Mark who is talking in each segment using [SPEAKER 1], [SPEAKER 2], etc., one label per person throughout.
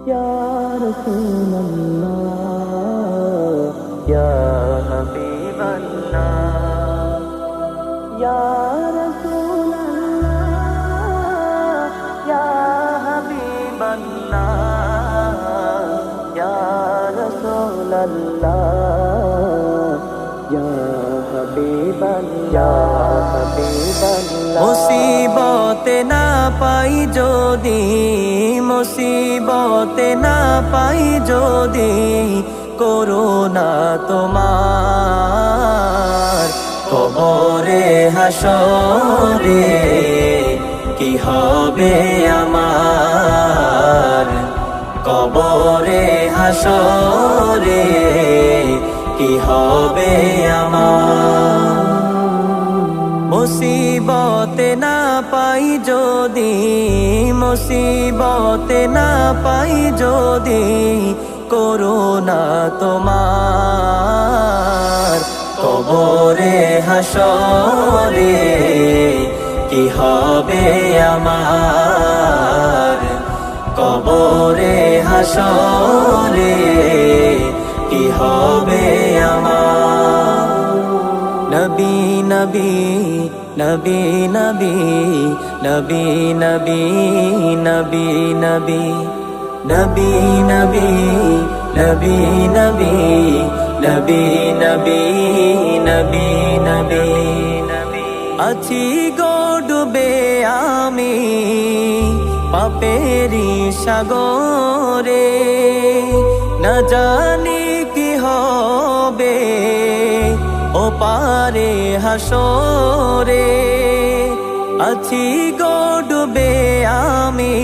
[SPEAKER 1] ইয়া রাসূলুল্লাহ ইয়া হাবিবাল্লাহ ইয়া রাসূলুল্লাহ ইয়া হাবিবাল্লাহ ইয়া রাসূলুল্লাহ ইয়া হাবিবাল্লাহ মুসিবতে না পাই যদি মুসিবতে না পাই যদি করুণা তোমার কবরে হাসরে কি হবে আমার কবরে হাসরে কি হবে আমার মুসিবতে না পাই যদি মুসিবতে না পাই যদি করুণা তোমার কবরে হাসরে কি হবে আমার কবরে হাসরে কি হবে আমার নবী নবী নবী নবী নবী নবী নবী নবী নবী নবী নবী নবী নবী নবী নবী নবী আছি গো ডুবে আমি পাপেরি সাগরে না জানি কি হবে ও পারে হাসরে আছি গো ডুবে আমি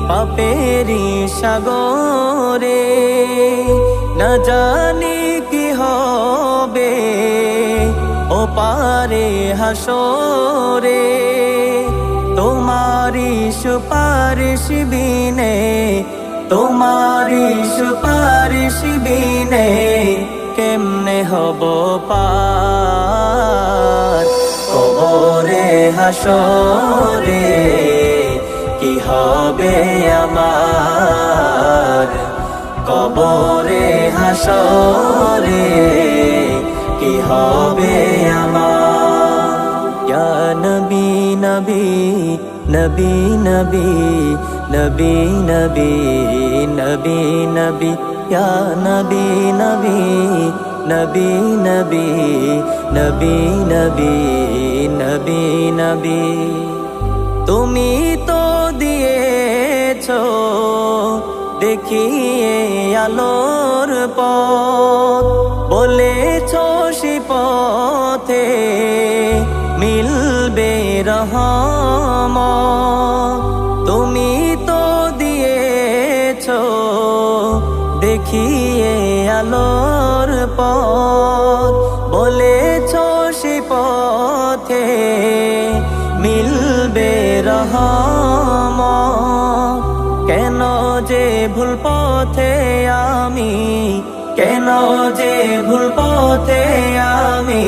[SPEAKER 1] পাপেরি সাগরে না জানি কি হবে ও পারে হাসরে তোমারি সুপারিশ বিনে তোমারি সুপারিশ বিনে কেমনে হব পার কবরে হাসরে কি হবে আমার কবরে হাসরে কি হবে আমার ইয়া নবী নবী নবী নবী নবী নবী নবী নবী ইয়া নবী নবী নবী নবী নবী নবী নবী নবী তুমি তো দিয়েছো দেখিয়ে আলোর পথ বলেছো সে পথে মিলবে রহমত তুমি তো দিয়েছো দেখিয়ে আলোর পথ বলেছো সে পথে মিলবে রহমত কেন যে ভুল পথে আমি কেন যে ভুল পথে আমি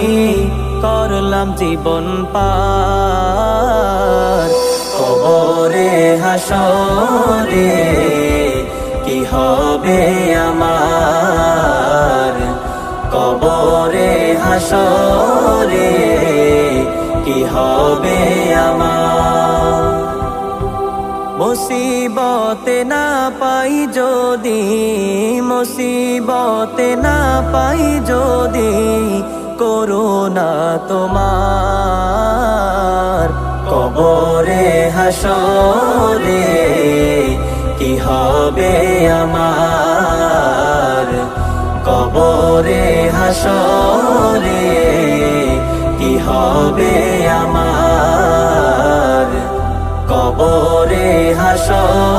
[SPEAKER 1] করলাম জীবন পার কবরে হাসরে কি হবে আমার কবরে হাসরে কি হবে আমার মুসিবতে না পাই যদি মুসিবতে না পাই যদি করুণা তোমার কবরে হাসরে কি হবে আমার কবরে হাসরে কি হবে আমার কবরে হাসরে